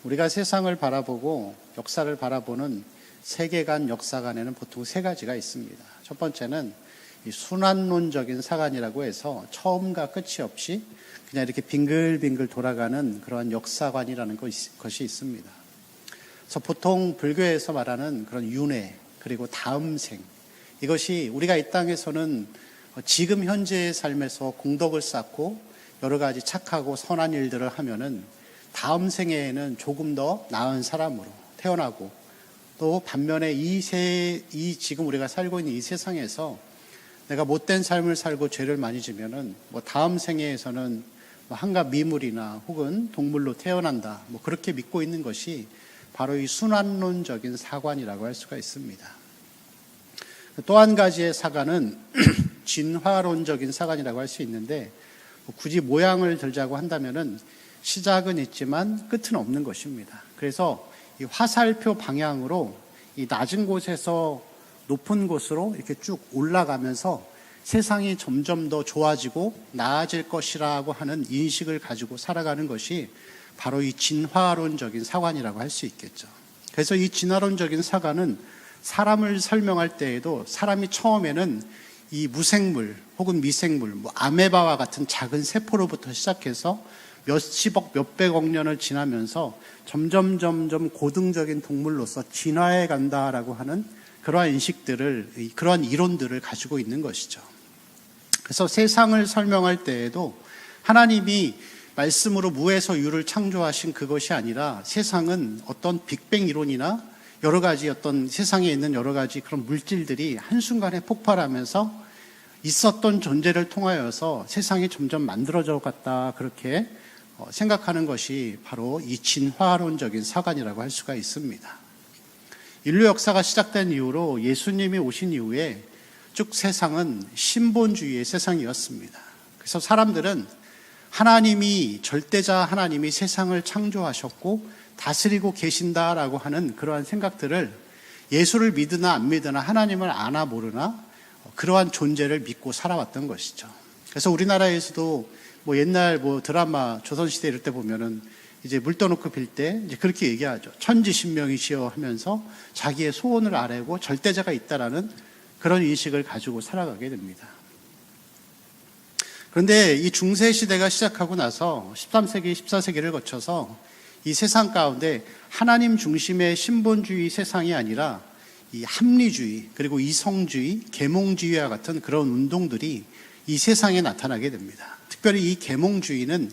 우리가 세상을 바라보고 역사를 바라보는 세계관, 역사관에는 보통 세 가지가 있습니다. 첫 번째는 이 순환론적인 사관이라고 해서 처음과 끝이 없이 그냥 이렇게 빙글빙글 돌아가는 그러한 역사관이라는 것이 있습니다. 그래서 보통 불교에서 말하는 그런 윤회, 그리고 다음 생, 이것이 우리가 이 땅에서는 지금 현재의 삶에서 공덕을 쌓고 여러 가지 착하고 선한 일들을 하면은 다음 생에는 조금 더 나은 사람으로 태어나고, 또 반면에 이 지금 우리가 살고 있는 이 세상에서 내가 못된 삶을 살고 죄를 많이 지면은 다음 생에서는 한갓 미물이나 혹은 동물로 태어난다, 그렇게 믿고 있는 것이 바로 이 순환론적인 사관이라고 할 수가 있습니다. 또 한 가지의 사관은 진화론적인 사관이라고 할 수 있는데, 굳이 모양을 들자고 한다면은 시작은 있지만 끝은 없는 것입니다. 그래서 이 화살표 방향으로 이 낮은 곳에서 높은 곳으로 이렇게 쭉 올라가면서 세상이 점점 더 좋아지고 나아질 것이라고 하는 인식을 가지고 살아가는 것이 바로 이 진화론적인 사관이라고 할 수 있겠죠. 그래서 이 진화론적인 사관은 사람을 설명할 때에도 사람이 처음에는 이 무생물 혹은 미생물, 아메바와 같은 작은 세포로부터 시작해서 몇십억, 몇백억 년을 지나면서 점점 고등적인 동물로서 진화해 간다라고 하는 그러한 인식들을, 그러한 이론들을 가지고 있는 것이죠. 그래서 세상을 설명할 때에도 하나님이 말씀으로 무에서 유를 창조하신 그것이 아니라 세상은 어떤 빅뱅 이론이나 여러 가지 어떤 세상에 있는 여러 가지 그런 물질들이 한순간에 폭발하면서 있었던 존재를 통하여서 세상이 점점 만들어져 갔다, 그렇게 생각하는 것이 바로 이 진화론적인 사관이라고 할 수가 있습니다. 인류 역사가 시작된 이후로 예수님이 오신 이후에 쭉 세상은 신본주의의 세상이었습니다. 그래서 사람들은 하나님이, 절대자 하나님이 세상을 창조하셨고 다스리고 계신다라고 하는 그러한 생각들을, 예수를 믿으나 안 믿으나 하나님을 아나 모르나 그러한 존재를 믿고 살아왔던 것이죠. 그래서 우리나라에서도 옛날 드라마 조선시대 이럴 때 보면은 이제 물 떠놓고 빌 때 이제 그렇게 얘기하죠. 천지신명이시여 하면서 자기의 소원을 아뢰고 절대자가 있다라는 그런 인식을 가지고 살아가게 됩니다. 그런데 이 중세 시대가 시작하고 나서 13세기, 14세기를 거쳐서 이 세상 가운데 하나님 중심의 신본주의 세상이 아니라 이 합리주의, 그리고 이성주의, 계몽주의와 같은 그런 운동들이 이 세상에 나타나게 됩니다. 특별히 이 계몽주의는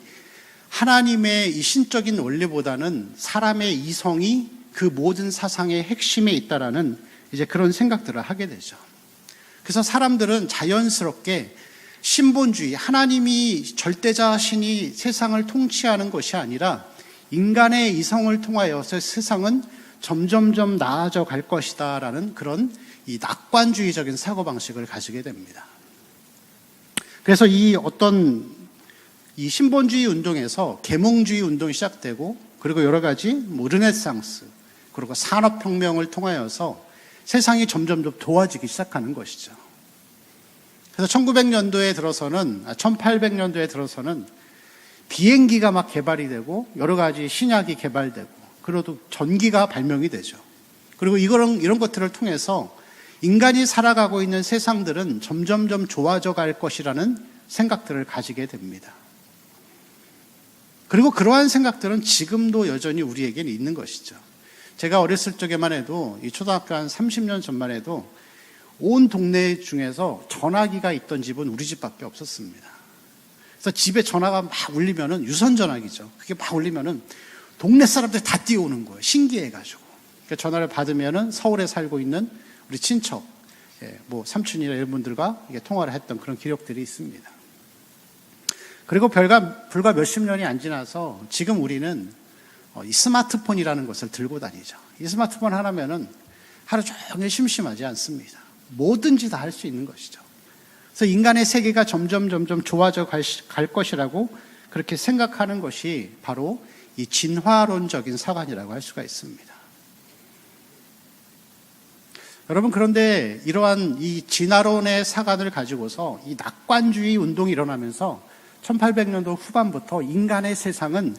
하나님의 이 신적인 원리보다는 사람의 이성이 그 모든 사상의 핵심에 있다라는 이제 그런 생각들을 하게 되죠. 그래서 사람들은 자연스럽게 신본주의, 하나님이 절대자신이 세상을 통치하는 것이 아니라 인간의 이성을 통하여서 세상은 점점점 나아져 갈 것이다 라는 그런 이 낙관주의적인 사고방식을 가지게 됩니다. 그래서 이 신본주의 운동에서 계몽주의 운동이 시작되고, 그리고 여러 가지 르네상스, 그리고 산업혁명을 통하여서 세상이 점점 좋아지기 시작하는 것이죠. 그래서 1800년도에 들어서는 비행기가 막 개발이 되고 여러 가지 신약이 개발되고, 그리고 전기가 발명이 되죠. 그리고 이런 것들을 통해서 인간이 살아가고 있는 세상들은 점점점 좋아져 갈 것이라는 생각들을 가지게 됩니다. 그리고 그러한 생각들은 지금도 여전히 우리에게는 있는 것이죠. 제가 어렸을 적에만 해도, 이 초등학교 한 30년 전만 해도 온 동네 중에서 전화기가 있던 집은 우리 집밖에 없었습니다. 그래서 집에 전화가 막 울리면은, 유선 전화기죠. 그게 막 울리면은 동네 사람들이 다 뛰어오는 거예요. 신기해가지고. 그러니까 전화를 받으면은 서울에 살고 있는 우리 친척, 삼촌이나 이런 분들과 통화를 했던 그런 기록들이 있습니다. 그리고 불과 몇십 년이 안 지나서 지금 우리는 이 스마트폰이라는 것을 들고 다니죠. 이 스마트폰 하나면은 하루 종일 심심하지 않습니다. 뭐든지 다 할 수 있는 것이죠. 그래서 인간의 세계가 점점 좋아져 갈 것이라고 그렇게 생각하는 것이 바로 이 진화론적인 사관이라고 할 수가 있습니다. 여러분, 그런데 이러한 이 진화론의 사관을 가지고서 이 낙관주의 운동이 일어나면서 1800년도 후반부터 인간의 세상은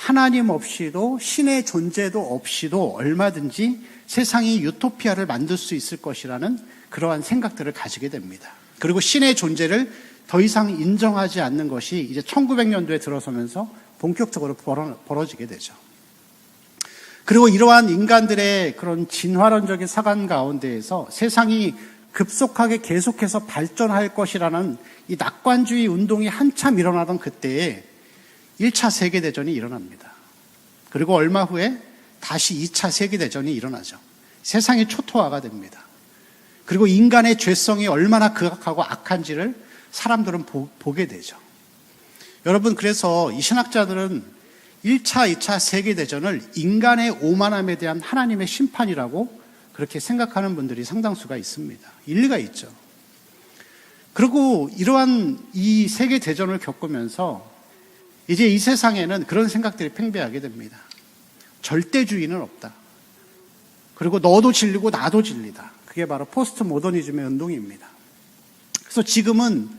하나님 없이도 신의 존재도 없이도 얼마든지 세상이 유토피아를 만들 수 있을 것이라는 그러한 생각들을 가지게 됩니다. 그리고 신의 존재를 더 이상 인정하지 않는 것이 이제 1900년도에 들어서면서 본격적으로 벌어지게 되죠. 그리고 이러한 인간들의 그런 진화론적인 사관 가운데에서 세상이 급속하게 계속해서 발전할 것이라는 이 낙관주의 운동이 한참 일어나던 그때에 1차 세계대전이 일어납니다. 그리고 얼마 후에 다시 2차 세계대전이 일어나죠. 세상이 초토화가 됩니다. 그리고 인간의 죄성이 얼마나 극악하고 악한지를 사람들은 보게 되죠. 여러분, 그래서 이 신학자들은 1차, 2차 세계대전을 인간의 오만함에 대한 하나님의 심판이라고 그렇게 생각하는 분들이 상당수가 있습니다. 일리가 있죠. 그리고 이러한 이 세계대전을 겪으면서 이제 이 세상에는 그런 생각들이 팽배하게 됩니다. 절대주의는 없다. 그리고 너도 진리고 나도 진리다. 그게 바로 포스트 모더니즘의 운동입니다. 그래서 지금은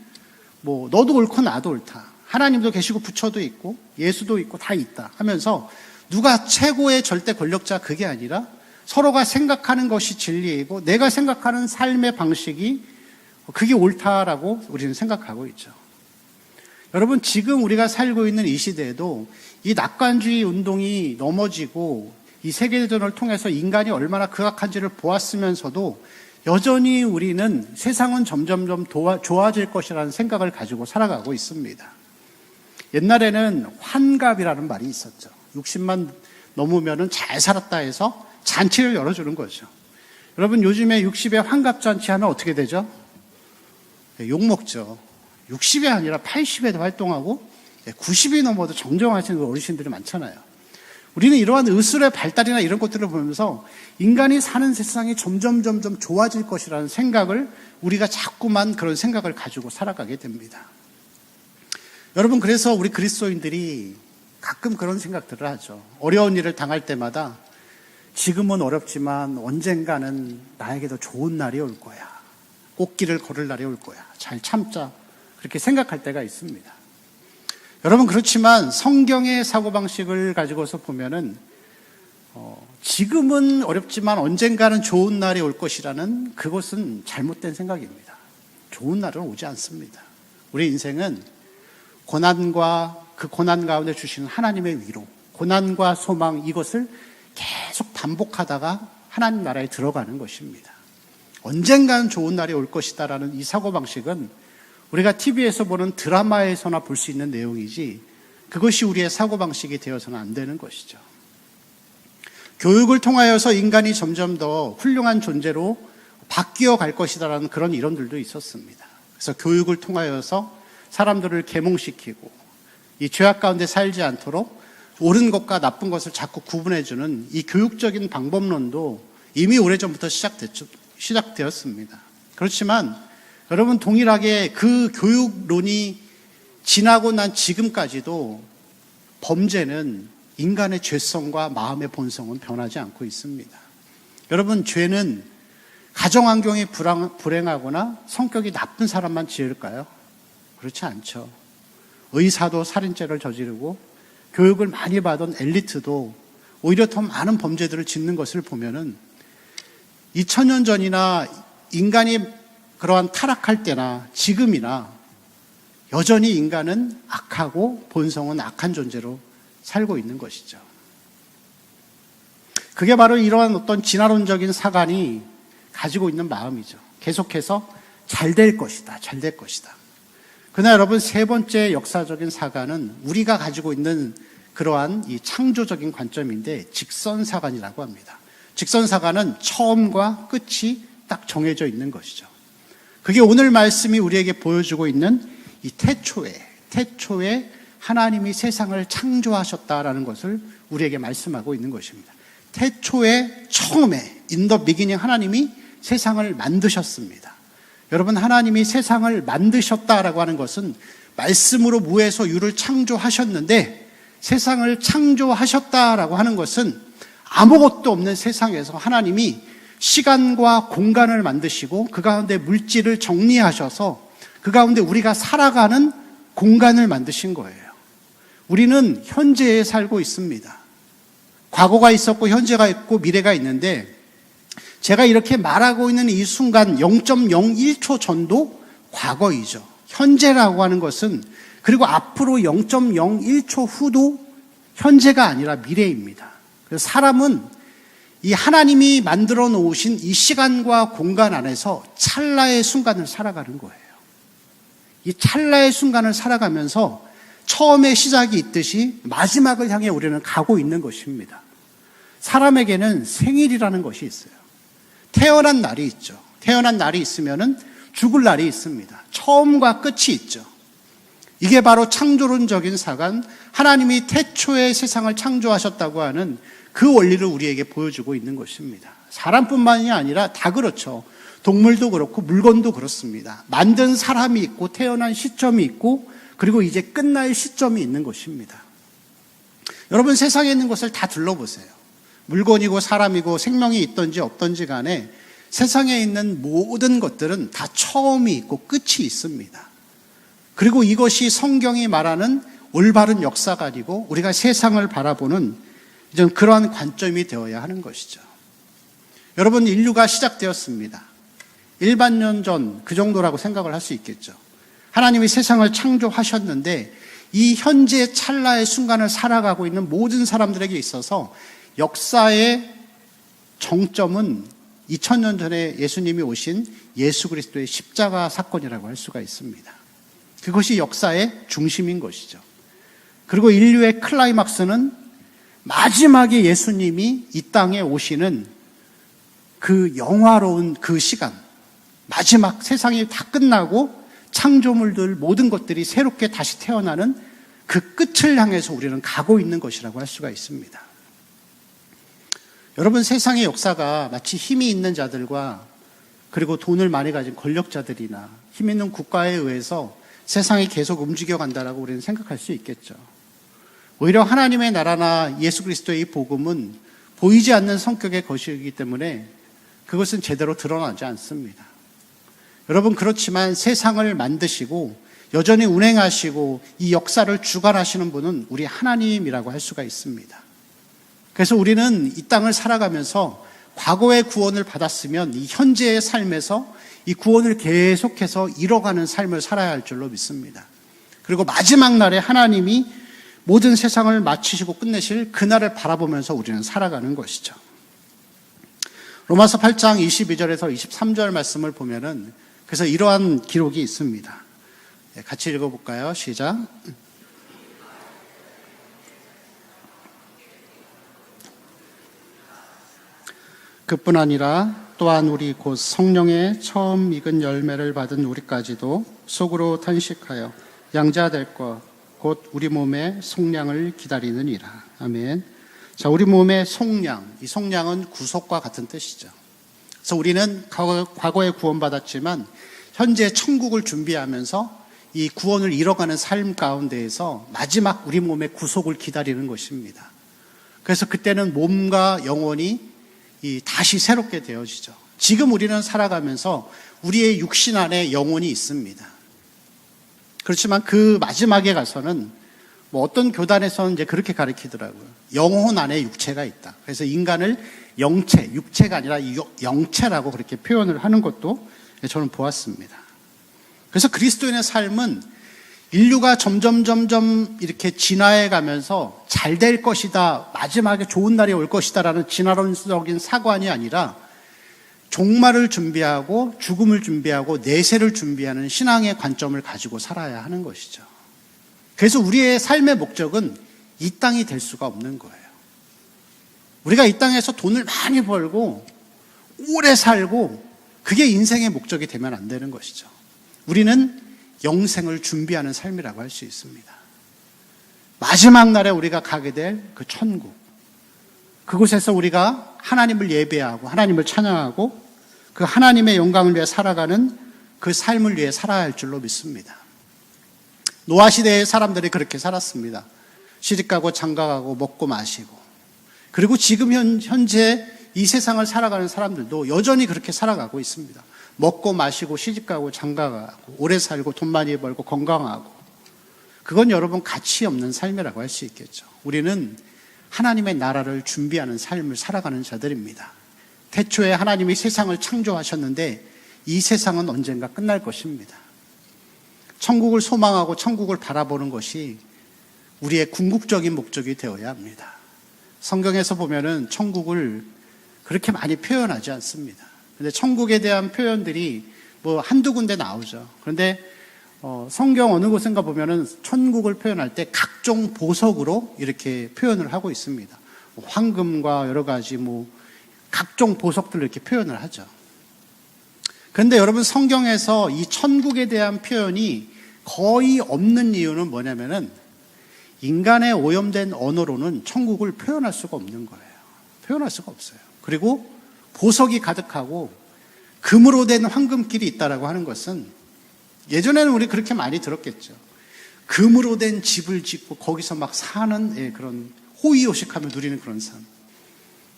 뭐 너도 옳고 나도 옳다. 하나님도 계시고 부처도 있고 예수도 있고 다 있다 하면서 누가 최고의 절대 권력자 그게 아니라 서로가 생각하는 것이 진리이고 내가 생각하는 삶의 방식이 그게 옳다라고 우리는 생각하고 있죠. 여러분, 지금 우리가 살고 있는 이 시대에도 이 낙관주의 운동이 넘어지고 이 세계대전을 통해서 인간이 얼마나 극악한지를 보았으면서도 여전히 우리는 세상은 점점점 좋아질 것이라는 생각을 가지고 살아가고 있습니다. 옛날에는 환갑이라는 말이 있었죠. 60만 넘으면 잘 살았다 해서 잔치를 열어주는 거죠. 여러분, 요즘에 60에 환갑잔치 하면 어떻게 되죠? 욕먹죠. 60이 아니라 80에도 활동하고 90이 넘어도 정정하시는 어르신들이 많잖아요. 우리는 이러한 의술의 발달이나 이런 것들을 보면서 인간이 사는 세상이 점점 좋아질 것이라는 생각을 우리가 자꾸만 그런 생각을 가지고 살아가게 됩니다. 여러분, 그래서 우리 그리스도인들이 가끔 그런 생각들을 하죠. 어려운 일을 당할 때마다 지금은 어렵지만 언젠가는 나에게도 좋은 날이 올 거야. 꽃길을 걸을 날이 올 거야. 잘 참자. 그렇게 생각할 때가 있습니다. 여러분, 그렇지만 성경의 사고방식을 가지고서 보면은 지금은 어렵지만 언젠가는 좋은 날이 올 것이라는 그것은 잘못된 생각입니다. 좋은 날은 오지 않습니다. 우리 인생은 고난과 그 고난 가운데 주시는 하나님의 위로, 고난과 소망, 이것을 계속 반복하다가 하나님 나라에 들어가는 것입니다. 언젠가는 좋은 날이 올 것이다라는 이 사고방식은 우리가 TV에서 보는 드라마에서나 볼 수 있는 내용이지 그것이 우리의 사고방식이 되어서는 안 되는 것이죠. 교육을 통하여서 인간이 점점 더 훌륭한 존재로 바뀌어 갈 것이다라는 그런 이론들도 있었습니다. 그래서 교육을 통하여서 사람들을 계몽시키고 이 죄악 가운데 살지 않도록 옳은 것과 나쁜 것을 자꾸 구분해주는 이 교육적인 방법론도 이미 오래전부터 시작되었습니다. 그렇지만 여러분, 동일하게 그 교육론이 지나고 난 지금까지도 범죄는 인간의 죄성과 마음의 본성은 변하지 않고 있습니다. 여러분, 죄는 가정환경이 불행하거나 성격이 나쁜 사람만 지을까요? 그렇지 않죠. 의사도 살인죄를 저지르고 교육을 많이 받은 엘리트도 오히려 더 많은 범죄들을 짓는 것을 보면은 2000년 전이나 인간이 그러한 타락할 때나 지금이나 여전히 인간은 악하고 본성은 악한 존재로 살고 있는 것이죠. 그게 바로 이러한 어떤 진화론적인 사관이 가지고 있는 마음이죠. 계속해서 잘 될 것이다, 잘 될 것이다. 그러나 여러분, 세 번째 역사적인 사관은 우리가 가지고 있는 그러한 이 창조적인 관점인데 직선사관이라고 합니다. 직선사관은 처음과 끝이 딱 정해져 있는 것이죠. 그게 오늘 말씀이 우리에게 보여주고 있는 이 태초에 하나님이 세상을 창조하셨다라는 것을 우리에게 말씀하고 있는 것입니다. 태초에 처음에 in the beginning 하나님이 세상을 만드셨습니다. 여러분, 하나님이 세상을 만드셨다라고 하는 것은 말씀으로 무에서 유를 창조하셨는데 세상을 창조하셨다라고 하는 것은 아무것도 없는 세상에서 하나님이 시간과 공간을 만드시고 그 가운데 물질을 정리하셔서 그 가운데 우리가 살아가는 공간을 만드신 거예요. 우리는 현재에 살고 있습니다. 과거가 있었고 현재가 있고 미래가 있는데 제가 이렇게 말하고 있는 이 순간 0.01초 전도 과거이죠. 현재라고 하는 것은 그리고 앞으로 0.01초 후도 현재가 아니라 미래입니다. 그래서 사람은 이 하나님이 만들어 놓으신 이 시간과 공간 안에서 찰나의 순간을 살아가는 거예요. 이 찰나의 순간을 살아가면서 처음에 시작이 있듯이 마지막을 향해 우리는 가고 있는 것입니다. 사람에게는 생일이라는 것이 있어요. 태어난 날이 있죠. 태어난 날이 있으면은 죽을 날이 있습니다. 처음과 끝이 있죠. 이게 바로 창조론적인 사관, 하나님이 태초에 세상을 창조하셨다고 하는 그 원리를 우리에게 보여주고 있는 것입니다. 사람뿐만이 아니라 다 그렇죠. 동물도 그렇고 물건도 그렇습니다. 만든 사람이 있고 태어난 시점이 있고 그리고 이제 끝날 시점이 있는 것입니다. 여러분 세상에 있는 것을 다 둘러보세요. 물건이고 사람이고 생명이 있든지 없든지 간에 세상에 있는 모든 것들은 다 처음이 있고 끝이 있습니다. 그리고 이것이 성경이 말하는 올바른 역사관이고 우리가 세상을 바라보는 이런 그러한 관점이 되어야 하는 것이죠. 여러분 인류가 시작되었습니다. 1만 년 전 그 정도라고 생각을 할 수 있겠죠. 하나님이 세상을 창조하셨는데 이 현재 찰나의 순간을 살아가고 있는 모든 사람들에게 있어서 역사의 정점은 2000년 전에 예수님이 오신 예수 그리스도의 십자가 사건이라고 할 수가 있습니다. 그것이 역사의 중심인 것이죠. 그리고 인류의 클라이막스는 마지막에 예수님이 이 땅에 오시는 그 영화로운 그 시간, 마지막 세상이 다 끝나고 창조물들 모든 것들이 새롭게 다시 태어나는 그 끝을 향해서 우리는 가고 있는 것이라고 할 수가 있습니다. 여러분 세상의 역사가 마치 힘이 있는 자들과 그리고 돈을 많이 가진 권력자들이나 힘 있는 국가에 의해서 세상이 계속 움직여간다라고 우리는 생각할 수 있겠죠. 오히려 하나님의 나라나 예수 그리스도의 복음은 보이지 않는 성격의 것이기 때문에 그것은 제대로 드러나지 않습니다. 여러분 그렇지만 세상을 만드시고 여전히 운행하시고 이 역사를 주관하시는 분은 우리 하나님이라고 할 수가 있습니다. 그래서 우리는 이 땅을 살아가면서 과거의 구원을 받았으면 이 현재의 삶에서 이 구원을 계속해서 이뤄가는 삶을 살아야 할 줄로 믿습니다. 그리고 마지막 날에 하나님이 모든 세상을 마치시고 끝내실 그날을 바라보면서 우리는 살아가는 것이죠. 로마서 8장 22절에서 23절 말씀을 보면은 그래서 이러한 기록이 있습니다. 같이 읽어볼까요? 시작. 그뿐 아니라 또한 우리 곧 성령의 처음 익은 열매를 받은 우리까지도 속으로 탄식하여 양자될 것 곧 우리 몸의 속량을 기다리느니라. 아멘. 자, 우리 몸의 속량, 이 속량은 구속과 같은 뜻이죠. 그래서 우리는 과거에 구원받았지만 현재 천국을 준비하면서 이 구원을 이뤄가는 삶 가운데에서 마지막 우리 몸의 구속을 기다리는 것입니다. 그래서 그때는 몸과 영혼이 다시 새롭게 되어지죠. 지금 우리는 살아가면서 우리의 육신 안에 영혼이 있습니다. 그렇지만 그 마지막에 가서는 어떤 교단에서는 이제 그렇게 가르치더라고요. 영혼 안에 육체가 있다. 그래서 인간을 영체, 육체가 아니라 영체라고 그렇게 표현을 하는 것도 저는 보았습니다. 그래서 그리스도인의 삶은 인류가 점점 이렇게 진화해 가면서 잘 될 것이다, 마지막에 좋은 날이 올 것이다라는 진화론적인 사관이 아니라 종말을 준비하고 죽음을 준비하고 내세를 준비하는 신앙의 관점을 가지고 살아야 하는 것이죠. 그래서 우리의 삶의 목적은 이 땅이 될 수가 없는 거예요. 우리가 이 땅에서 돈을 많이 벌고 오래 살고 그게 인생의 목적이 되면 안 되는 것이죠. 우리는 영생을 준비하는 삶이라고 할 수 있습니다. 마지막 날에 우리가 가게 될 그 천국, 그곳에서 우리가 하나님을 예배하고 하나님을 찬양하고 그 하나님의 영광을 위해 살아가는 그 삶을 위해 살아야 할 줄로 믿습니다. 노아 시대의 사람들이 그렇게 살았습니다. 시집가고 장가가고 먹고 마시고, 그리고 지금 현재 이 세상을 살아가는 사람들도 여전히 그렇게 살아가고 있습니다. 먹고 마시고 시집가고 장가가고 오래 살고 돈 많이 벌고 건강하고, 그건 여러분 가치 없는 삶이라고 할 수 있겠죠. 우리는 하나님의 나라를 준비하는 삶을 살아가는 자들입니다. 태초에 하나님이 세상을 창조하셨는데 이 세상은 언젠가 끝날 것입니다. 천국을 소망하고 천국을 바라보는 것이 우리의 궁극적인 목적이 되어야 합니다. 성경에서 보면은 천국을 그렇게 많이 표현하지 않습니다. 근데 천국에 대한 표현들이 뭐 한두 군데 나오죠. 그런데 성경 어느 곳인가 보면은 천국을 표현할 때 각종 보석으로 이렇게 표현을 하고 있습니다. 황금과 여러 가지 각종 보석들을 이렇게 표현을 하죠. 그런데 여러분 성경에서 이 천국에 대한 표현이 거의 없는 이유는 뭐냐면은 인간의 오염된 언어로는 천국을 표현할 수가 없는 거예요. 표현할 수가 없어요. 그리고 보석이 가득하고 금으로 된 황금길이 있다라고 하는 것은 예전에는 우리 그렇게 많이 들었겠죠. 금으로 된 집을 짓고 거기서 막 사는 그런 호의호식하며 누리는 그런 삶.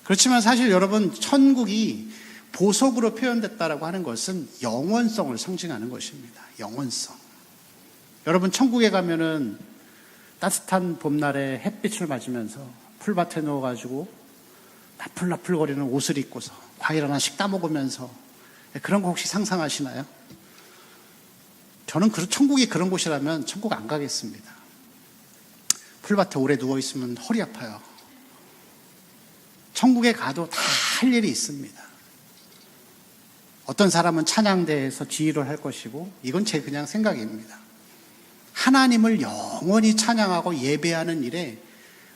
그렇지만 사실 여러분 천국이 보석으로 표현됐다라고 하는 것은 영원성을 상징하는 것입니다. 영원성. 여러분 천국에 가면은 따뜻한 봄날에 햇빛을 맞으면서 풀밭에 누워가지고 나풀나풀거리는 옷을 입고서 과일 하나씩 따먹으면서 그런 거 혹시 상상하시나요? 저는 천국이 그런 곳이라면 천국 안 가겠습니다. 풀밭에 오래 누워있으면 허리 아파요. 천국에 가도 다 할 일이 있습니다. 어떤 사람은 찬양대에서 지휘를 할 것이고 이건 제 그냥 생각입니다. 하나님을 영원히 찬양하고 예배하는 일에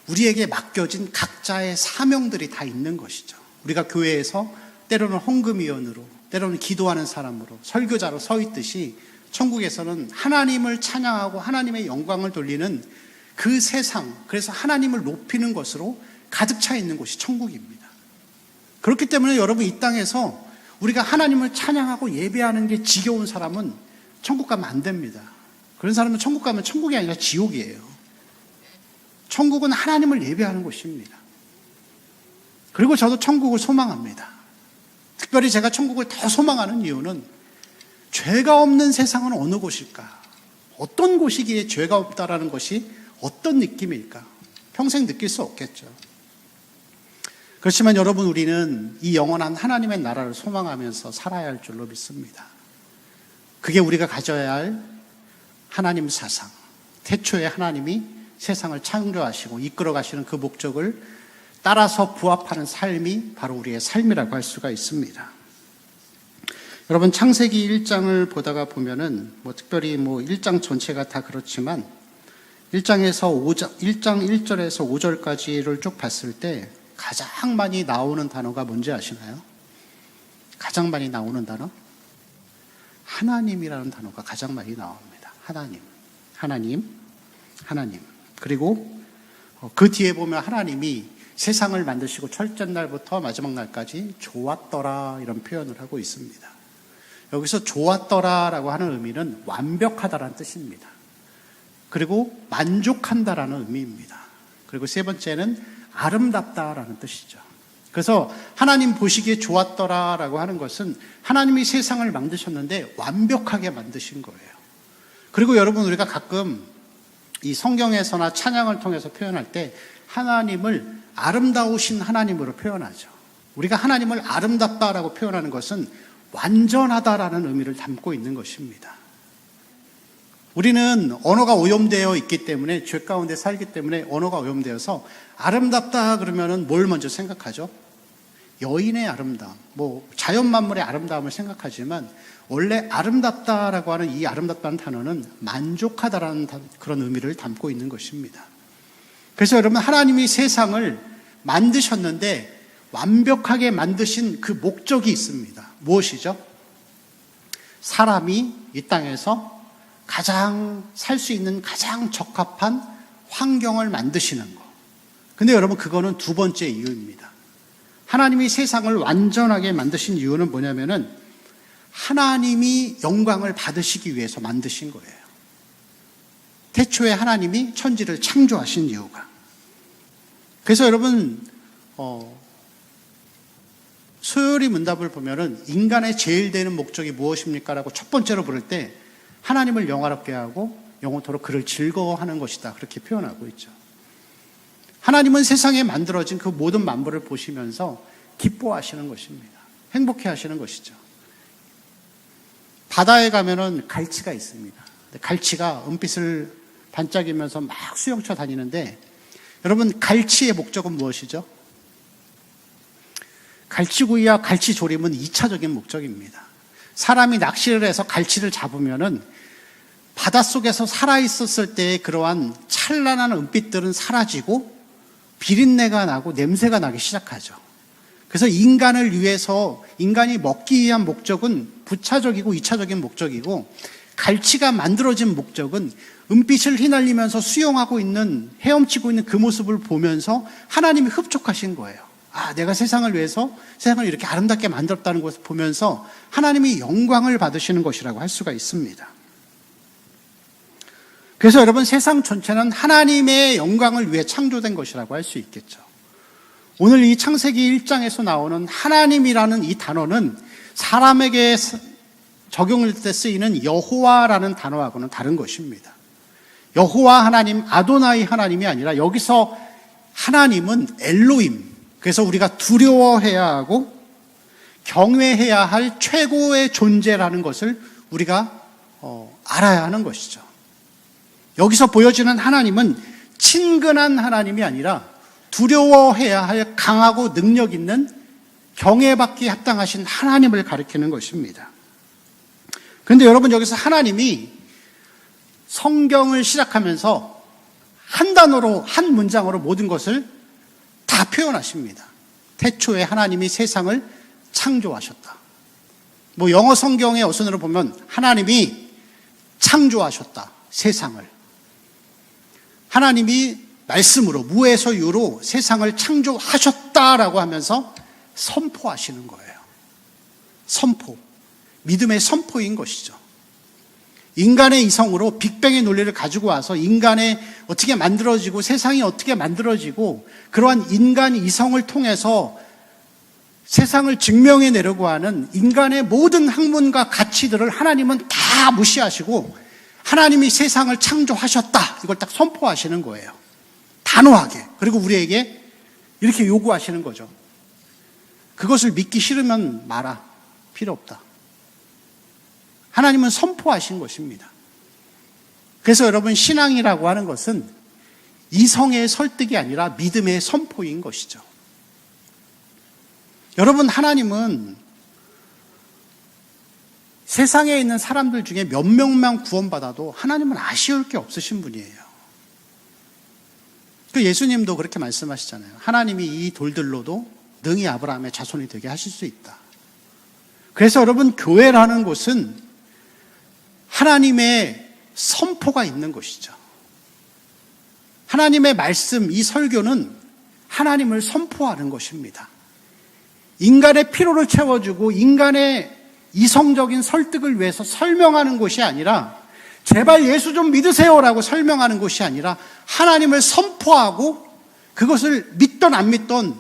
우리에게 맡겨진 각자의 사명들이 다 있는 것이죠. 우리가 교회에서 때로는 헌금위원으로, 때로는 기도하는 사람으로, 설교자로 서 있듯이 천국에서는 하나님을 찬양하고 하나님의 영광을 돌리는 그 세상, 그래서 하나님을 높이는 것으로 가득 차 있는 곳이 천국입니다. 그렇기 때문에 여러분 이 땅에서 우리가 하나님을 찬양하고 예배하는 게 지겨운 사람은 천국 가면 안 됩니다. 그런 사람은 천국 가면 천국이 아니라 지옥이에요. 천국은 하나님을 예배하는 곳입니다. 그리고 저도 천국을 소망합니다. 특별히 제가 천국을 더 소망하는 이유는 죄가 없는 세상은 어느 곳일까? 어떤 곳이기에 죄가 없다라는 것이 어떤 느낌일까? 평생 느낄 수 없겠죠. 그렇지만 여러분 우리는 이 영원한 하나님의 나라를 소망하면서 살아야 할 줄로 믿습니다. 그게 우리가 가져야 할 하나님 사상. 태초에 하나님이 세상을 창조하시고 이끌어 가시는 그 목적을 따라서 부합하는 삶이 바로 우리의 삶이라고 할 수가 있습니다. 여러분 창세기 1장을 보다가 보면은 특별히 1장 전체가 다 그렇지만 1장 1절에서 5절까지를 쭉 봤을 때 가장 많이 나오는 단어가 뭔지 아시나요? 가장 많이 나오는 단어? 하나님이라는 단어가 가장 많이 나옵니다. 하나님. 그리고 그 뒤에 보면 하나님이 세상을 만드시고 첫째 날부터 마지막 날까지 좋았더라 이런 표현을 하고 있습니다. 여기서 좋았더라라고 하는 의미는 완벽하다라는 뜻입니다. 그리고 만족한다라는 의미입니다. 그리고 세 번째는 아름답다라는 뜻이죠. 그래서 하나님 보시기에 좋았더라라고 하는 것은 하나님이 세상을 만드셨는데 완벽하게 만드신 거예요. 그리고 여러분 우리가 가끔 이 성경에서나 찬양을 통해서 표현할 때 하나님을 아름다우신 하나님으로 표현하죠. 우리가 하나님을 아름답다라고 표현하는 것은 완전하다라는 의미를 담고 있는 것입니다. 우리는 언어가 오염되어 있기 때문에 죄 가운데 살기 때문에 언어가 오염되어서 아름답다 그러면은 뭘 먼저 생각하죠? 여인의 아름다움, 자연 만물의 아름다움을 생각하지만 원래 아름답다라고 하는 이 아름답다는 단어는 만족하다라는 그런 의미를 담고 있는 것입니다. 그래서 여러분 하나님이 세상을 만드셨는데 완벽하게 만드신 그 목적이 있습니다. 무엇이죠? 사람이 이 땅에서 가장 살 수 있는 가장 적합한 환경을 만드시는 거. 근데 여러분 그거는 두 번째 이유입니다. 하나님이 세상을 완전하게 만드신 이유는 뭐냐면은 하나님이 영광을 받으시기 위해서 만드신 거예요. 태초에 하나님이 천지를 창조하신 이유가. 그래서 여러분 소요리 문답을 보면은 인간의 제일 되는 목적이 무엇입니까? 라고 첫 번째로 부를 때 하나님을 영화롭게 하고 영어토로 그를 즐거워하는 것이다. 그렇게 표현하고 있죠. 하나님은 세상에 만들어진 그 모든 만물을 보시면서 기뻐하시는 것입니다. 행복해 하시는 것이죠. 바다에 가면은 갈치가 있습니다. 갈치가 은빛을 반짝이면서 막 수영쳐 다니는데, 여러분, 갈치의 목적은 무엇이죠? 갈치구이와 갈치조림은 2차적인 목적입니다. 사람이 낚시를 해서 갈치를 잡으면은 바닷속에서 살아있었을 때의 그러한 찬란한 은빛들은 사라지고 비린내가 나고 냄새가 나기 시작하죠. 그래서 인간을 위해서, 인간이 먹기 위한 목적은 부차적이고 2차적인 목적이고, 갈치가 만들어진 목적은 은빛을 휘날리면서 수영하고 있는, 헤엄치고 있는 그 모습을 보면서 하나님이 흡족하신 거예요. 아, 내가 세상을 위해서 세상을 이렇게 아름답게 만들었다는 것을 보면서 하나님이 영광을 받으시는 것이라고 할 수가 있습니다. 그래서 여러분, 세상 전체는 하나님의 영광을 위해 창조된 것이라고 할 수 있겠죠. 오늘 이 창세기 1장에서 나오는 하나님이라는 이 단어는 사람에게 적용할 때 쓰이는 여호와라는 단어하고는 다른 것입니다. 여호와 하나님, 아도나이 하나님이 아니라 여기서 하나님은 엘로힘, 그래서 우리가 두려워해야 하고 경외해야 할 최고의 존재라는 것을 우리가 알아야 하는 것이죠. 여기서 보여지는 하나님은 친근한 하나님이 아니라 두려워해야 할 강하고 능력 있는, 경외받기에 합당하신 하나님을 가리키는 것입니다. 그런데 여러분, 여기서 하나님이 성경을 시작하면서 한 단어로, 한 문장으로 모든 것을 다 표현하십니다. 태초에 하나님이 세상을 창조하셨다. 영어 성경의 어순으로 보면 하나님이 창조하셨다, 세상을. 하나님이 말씀으로, 무에서 유로 세상을 창조하셨다라고 하면서 선포하시는 거예요. 선포. 믿음의 선포인 것이죠. 인간의 이성으로 빅뱅의 논리를 가지고 와서 인간의 어떻게 만들어지고 세상이 어떻게 만들어지고 그러한 인간 이성을 통해서 세상을 증명해내려고 하는 인간의 모든 학문과 가치들을 하나님은 다 무시하시고 하나님이 세상을 창조하셨다, 이걸 딱 선포하시는 거예요. 단호하게. 그리고 우리에게 이렇게 요구하시는 거죠. 그것을 믿기 싫으면 말아. 필요 없다. 하나님은 선포하신 것입니다. 그래서 여러분, 신앙이라고 하는 것은 이성의 설득이 아니라 믿음의 선포인 것이죠. 여러분, 하나님은 세상에 있는 사람들 중에 몇 명만 구원받아도 하나님은 아쉬울 게 없으신 분이에요. 그 예수님도 그렇게 말씀하시잖아요. 하나님이 이 돌들로도 능히 아브라함의 자손이 되게 하실 수 있다. 그래서 여러분, 교회라는 곳은 하나님의 선포가 있는 것이죠. 하나님의 말씀, 이 설교는 하나님을 선포하는 것입니다. 인간의 피로를 채워주고 인간의 이성적인 설득을 위해서 설명하는 것이 아니라, 제발 예수 좀 믿으세요라고 설명하는 것이 아니라 하나님을 선포하고 그것을 믿던 안 믿던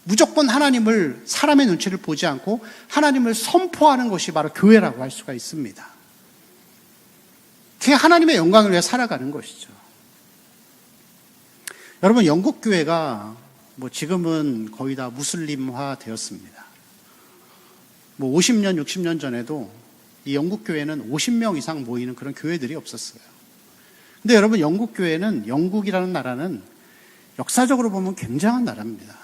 무조건 하나님을, 사람의 눈치를 보지 않고 하나님을 선포하는 것이 바로 교회라고 할 수가 있습니다. 그게 하나님의 영광을 위해 살아가는 것이죠. 여러분, 영국 교회가 지금은 거의 다 무슬림화 되었습니다. 50년, 60년 전에도 이 영국 교회는 50명 이상 모이는 그런 교회들이 없었어요. 근데 여러분, 영국 교회는, 영국이라는 나라는 역사적으로 보면 굉장한 나라입니다.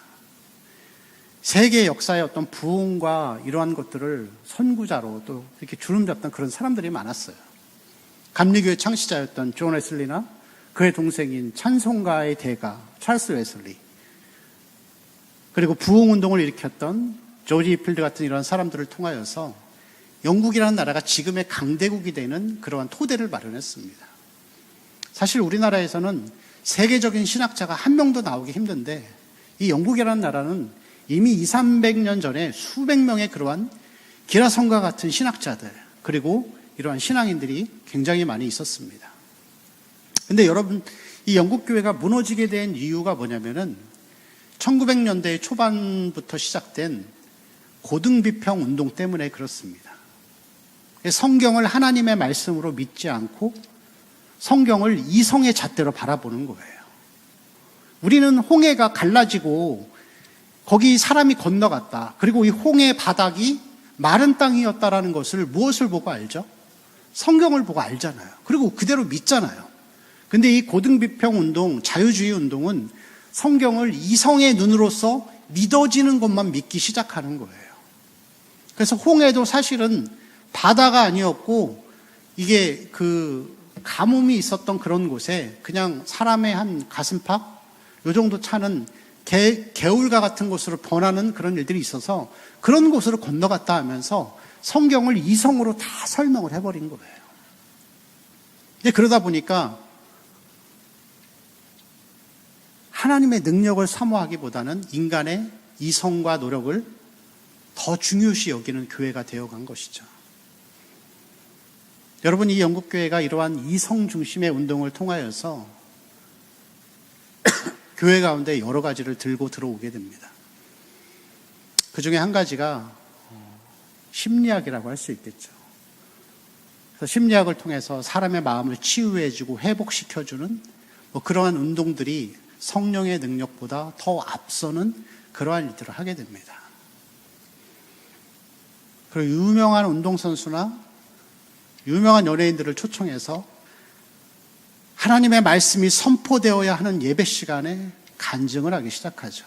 세계 역사의 어떤 부흥과 이러한 것들을 선구자로 또 이렇게 주름잡던 그런 사람들이 많았어요. 감리교회 창시자였던 존 웨슬리나 그의 동생인 찬송가의 대가 찰스 웨슬리, 그리고 부흥운동을 일으켰던 조지 이필드 같은 이런 사람들을 통하여서 영국이라는 나라가 지금의 강대국이 되는 그러한 토대를 마련했습니다. 사실 우리나라에서는 세계적인 신학자가 한 명도 나오기 힘든데, 이 영국이라는 나라는 이미 200~300년 전에 수백 명의 그러한 기라성과 같은 신학자들, 그리고 이러한 신앙인들이 굉장히 많이 있었습니다. 근데 여러분, 이 영국 교회가 무너지게 된 이유가 뭐냐면은 1900년대 초반부터 시작된 고등비평 운동 때문에 그렇습니다. 성경을 하나님의 말씀으로 믿지 않고 성경을 이성의 잣대로 바라보는 거예요. 우리는 홍해가 갈라지고 거기 사람이 건너갔다. 그리고 이 홍해 바닥이 마른 땅이었다라는 것을 무엇을 보고 알죠? 성경을 보고 알잖아요. 그리고 그대로 믿잖아요. 근데 이 고등비평 운동, 자유주의 운동은 성경을 이성의 눈으로서 믿어지는 것만 믿기 시작하는 거예요. 그래서 홍해도 사실은 바다가 아니었고 이게 그 가뭄이 있었던 그런 곳에 그냥 사람의 한 가슴팍 요 정도 차는 개울가 같은 곳으로 변하는 그런 일들이 있어서 그런 곳으로 건너갔다 하면서 성경을 이성으로 다 설명을 해버린 거예요. 근데 그러다 보니까 하나님의 능력을 사모하기보다는 인간의 이성과 노력을 더 중요시 여기는 교회가 되어간 것이죠. 여러분, 이 영국교회가 이러한 이성 중심의 운동을 통하여서 교회 가운데 여러 가지를 들고 들어오게 됩니다. 그 중에 한 가지가 심리학이라고 할 수 있겠죠. 그래서 심리학을 통해서 사람의 마음을 치유해주고 회복시켜주는 그러한 운동들이 성령의 능력보다 더 앞서는 그러한 일들을 하게 됩니다. 그리고 유명한 운동선수나 유명한 연예인들을 초청해서 하나님의 말씀이 선포되어야 하는 예배 시간에 간증을 하기 시작하죠.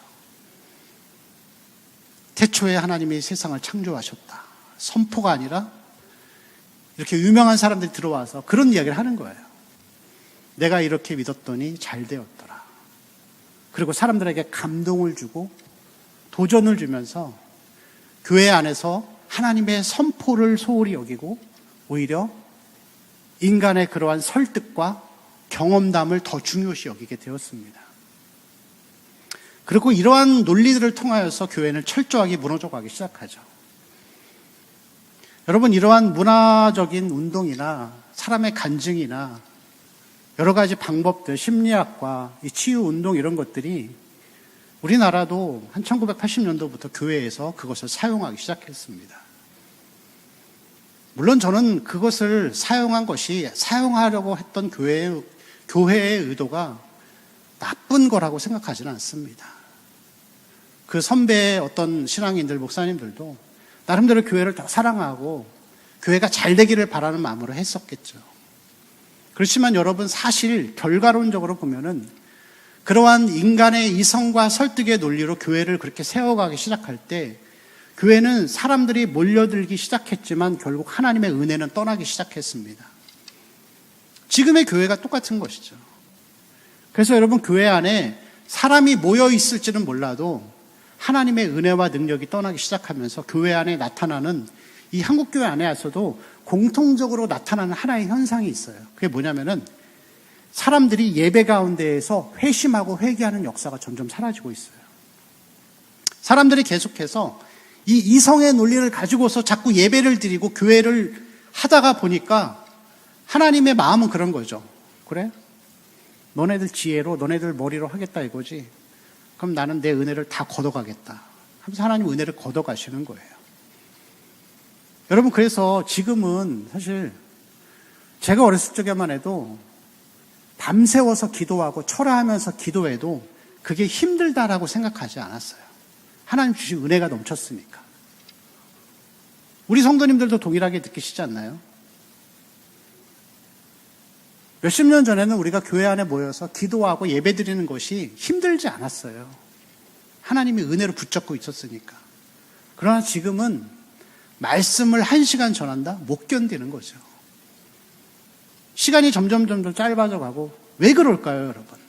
태초에 하나님이 세상을 창조하셨다. 선포가 아니라 이렇게 유명한 사람들이 들어와서 그런 이야기를 하는 거예요. 내가 이렇게 믿었더니 잘 되었더라. 그리고 사람들에게 감동을 주고 도전을 주면서 교회 안에서 하나님의 선포를 소홀히 여기고 오히려 인간의 그러한 설득과 경험담을 더 중요시 여기게 되었습니다. 그리고 이러한 논리들을 통하여서 교회는 철저하게 무너져가기 시작하죠. 여러분, 이러한 문화적인 운동이나 사람의 간증이나 여러 가지 방법들, 심리학과 이 치유운동 이런 것들이 우리나라도 한 1980년도부터 교회에서 그것을 사용하기 시작했습니다. 물론 저는 그것을 사용한 것이 사용하려고 했던 교회의 의도가 나쁜 거라고 생각하지는 않습니다. 그 선배의 어떤 신앙인들, 목사님들도 나름대로 교회를 더 사랑하고 교회가 잘 되기를 바라는 마음으로 했었겠죠. 그렇지만 여러분, 사실 결과론적으로 보면은 그러한 인간의 이성과 설득의 논리로 교회를 그렇게 세워가기 시작할 때 교회는 사람들이 몰려들기 시작했지만 결국 하나님의 은혜는 떠나기 시작했습니다. 지금의 교회가 똑같은 것이죠. 그래서 여러분, 교회 안에 사람이 모여 있을지는 몰라도 하나님의 은혜와 능력이 떠나기 시작하면서 교회 안에 나타나는 이 한국교회 안에 와서도 공통적으로 나타나는 하나의 현상이 있어요. 그게 뭐냐면은 사람들이 예배 가운데에서 회심하고 회개하는 역사가 점점 사라지고 있어요. 사람들이 계속해서 이 이성의 논리를 가지고서 자꾸 예배를 드리고 교회를 하다가 보니까 하나님의 마음은 그런 거죠. 그래? 너네들 지혜로, 너네들 머리로 하겠다 이거지. 그럼 나는 내 은혜를 다 걷어가겠다 하면서 하나님 은혜를 걷어가시는 거예요. 여러분, 그래서 지금은 사실 제가 어렸을 적에만 해도 밤새워서 기도하고 철야하면서 기도해도 그게 힘들다라고 생각하지 않았어요. 하나님 주신 은혜가 넘쳤으니까. 우리 성도님들도 동일하게 느끼시지 않나요? 몇십 년 전에는 우리가 교회 안에 모여서 기도하고 예배드리는 것이 힘들지 않았어요. 하나님이 은혜로 붙잡고 있었으니까. 그러나 지금은 말씀을 1시간 전한다? 못 견디는 거죠. 시간이 점점 짧아져 가고 왜 그럴까요, 여러분?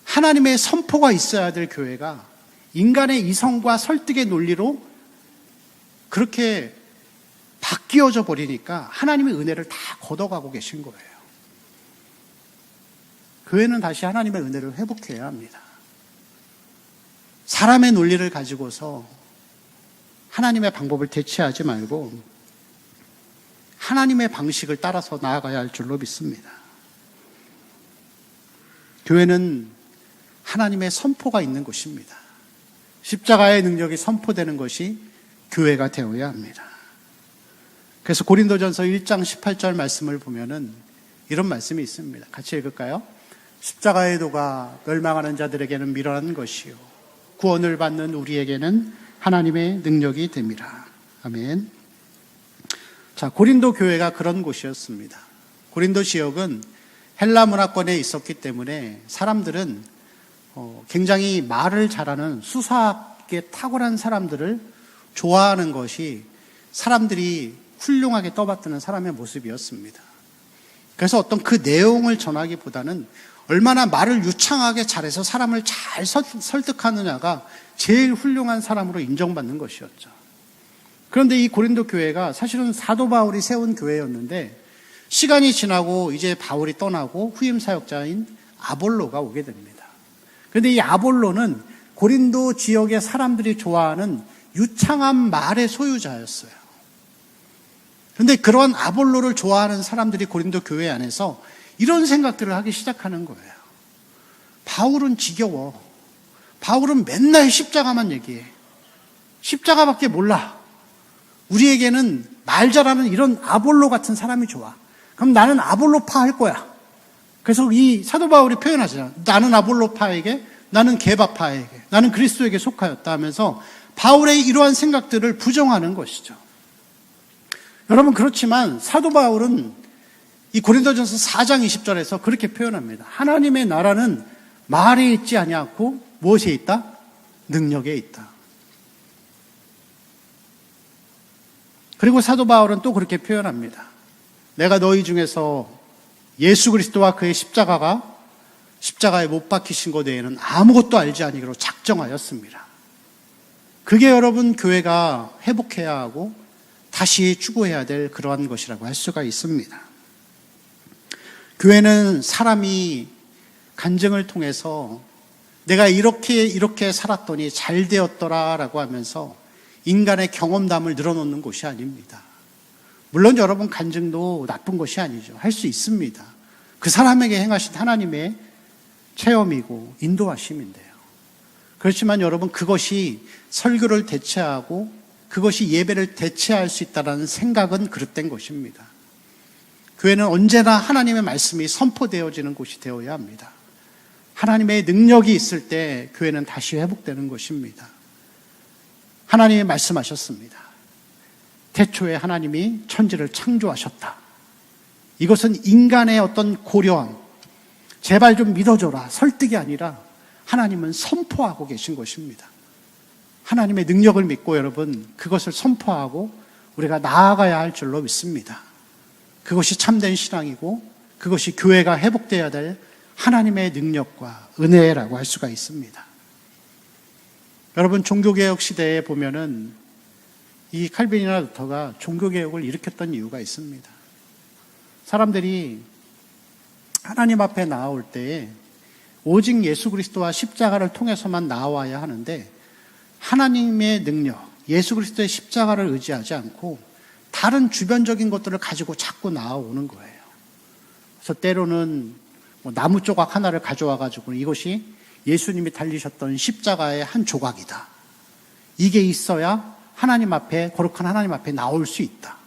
하나님의 선포가 있어야 될 교회가 인간의 이성과 설득의 논리로 그렇게 바뀌어져 버리니까 하나님의 은혜를 다 걷어가고 계신 거예요. 교회는 다시 하나님의 은혜를 회복해야 합니다. 사람의 논리를 가지고서 하나님의 방법을 대체하지 말고 하나님의 방식을 따라서 나아가야 할 줄로 믿습니다. 교회는 하나님의 선포가 있는 곳입니다. 십자가의 능력이 선포되는 것이 교회가 되어야 합니다. 그래서 고린도전서 1장 18절 말씀을 보면은 이런 말씀이 있습니다. 같이 읽을까요? 십자가의 도가 멸망하는 자들에게는 미련한 것이요 구원을 받는 우리에게는 하나님의 능력이 됨이라. 아멘. 자, 고린도 교회가 그런 곳이었습니다. 고린도 지역은 헬라 문화권에 있었기 때문에 사람들은 굉장히 말을 잘하는 수사학에 탁월한 사람들을 좋아하는 것이 사람들이 훌륭하게 떠받드는 사람의 모습이었습니다. 그래서 어떤 그 내용을 전하기보다는 얼마나 말을 유창하게 잘해서 사람을 잘 설득하느냐가 제일 훌륭한 사람으로 인정받는 것이었죠. 그런데 이 고린도 교회가 사실은 사도 바울이 세운 교회였는데 시간이 지나고 이제 바울이 떠나고 후임 사역자인 아볼로가 오게 됩니다. 그런데 이 아볼로는 고린도 지역의 사람들이 좋아하는 유창한 말의 소유자였어요. 그런데 그런 아볼로를 좋아하는 사람들이 고린도 교회 안에서 이런 생각들을 하기 시작하는 거예요. 바울은 지겨워. 바울은 맨날 십자가만 얘기해. 십자가밖에 몰라. 우리에게는 말 잘하는 이런 아볼로 같은 사람이 좋아. 그럼 나는 아볼로파 할 거야. 그래서 이 사도 바울이 표현하잖아요. 나는 아볼로파에게, 나는 게바파에게, 나는 그리스도에게 속하였다 하면서 바울의 이러한 생각들을 부정하는 것이죠. 여러분, 그렇지만 사도 바울은 이 고린도전서 4장 20절에서 그렇게 표현합니다. 하나님의 나라는 말에 있지 아니하고 무엇에 있다? 능력에 있다. 그리고 사도 바울은 또 그렇게 표현합니다. 내가 너희 중에서 예수 그리스도와 그의 십자가에 못 박히신 것 외에는 아무것도 알지 아니기로 작정하였습니다. 그게 여러분 교회가 회복해야 하고 다시 추구해야 될 그러한 것이라고 할 수가 있습니다. 교회는 사람이 간증을 통해서 내가 이렇게 살았더니 잘 되었더라라고 하면서 인간의 경험담을 늘어놓는 곳이 아닙니다. 물론 여러분 간증도 나쁜 것이 아니죠. 할 수 있습니다. 그 사람에게 행하신 하나님의 체험이고 인도하심인데요. 그렇지만 여러분 그것이 설교를 대체하고 그것이 예배를 대체할 수 있다는 생각은 그릇된 것입니다. 교회는 언제나 하나님의 말씀이 선포되어지는 곳이 되어야 합니다. 하나님의 능력이 있을 때 교회는 다시 회복되는 것입니다. 하나님이 말씀하셨습니다. 태초에 하나님이 천지를 창조하셨다. 이것은 인간의 어떤 고려함, 제발 좀 믿어줘라, 설득이 아니라 하나님은 선포하고 계신 것입니다. 하나님의 능력을 믿고 여러분 그것을 선포하고 우리가 나아가야 할 줄로 믿습니다. 그것이 참된 신앙이고 그것이 교회가 회복되어야 될 하나님의 능력과 은혜라고 할 수가 있습니다. 여러분 종교개혁 시대에 보면은 이 칼빈이나 루터가 종교개혁을 일으켰던 이유가 있습니다. 사람들이 하나님 앞에 나올 때에 오직 예수 그리스도와 십자가를 통해서만 나와야 하는데 하나님의 능력, 예수 그리스도의 십자가를 의지하지 않고 다른 주변적인 것들을 가지고 자꾸 나아오는 거예요. 그래서 때로는 나무 조각 하나를 가져와 가지고 이것이 예수님이 달리셨던 십자가의 한 조각이다. 이게 있어야 하나님 앞에, 거룩한 하나님 앞에 나올 수 있다.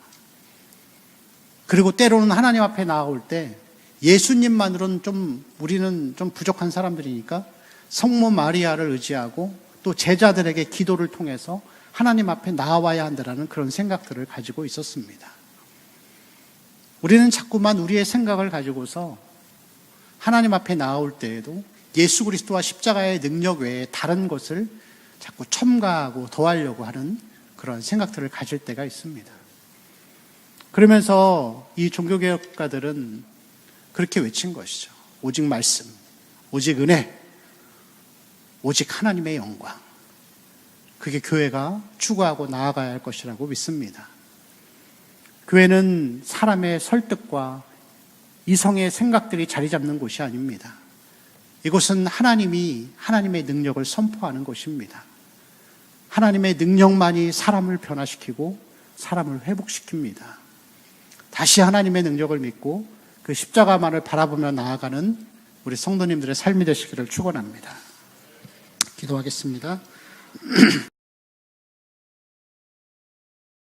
그리고 때로는 하나님 앞에 나올 때 예수님만으로는 우리는 좀 부족한 사람들이니까 성모 마리아를 의지하고 또 제자들에게 기도를 통해서 하나님 앞에 나와야 한다는 그런 생각들을 가지고 있었습니다. 우리는 자꾸만 우리의 생각을 가지고서 하나님 앞에 나올 때에도 예수 그리스도와 십자가의 능력 외에 다른 것을 자꾸 첨가하고 더하려고 하는 그런 생각들을 가질 때가 있습니다. 그러면서 이 종교개혁가들은 그렇게 외친 것이죠. 오직 말씀, 오직 은혜, 오직 하나님의 영광. 그게 교회가 추구하고 나아가야 할 것이라고 믿습니다. 교회는 사람의 설득과 이성의 생각들이 자리 잡는 곳이 아닙니다. 이곳은 하나님의 능력을 선포하는 곳입니다. 하나님의 능력만이 사람을 변화시키고 사람을 회복시킵니다. 다시 하나님의 능력을 믿고 그 십자가만을 바라보며 나아가는 우리 성도님들의 삶이 되시기를 축원합니다. 기도하겠습니다.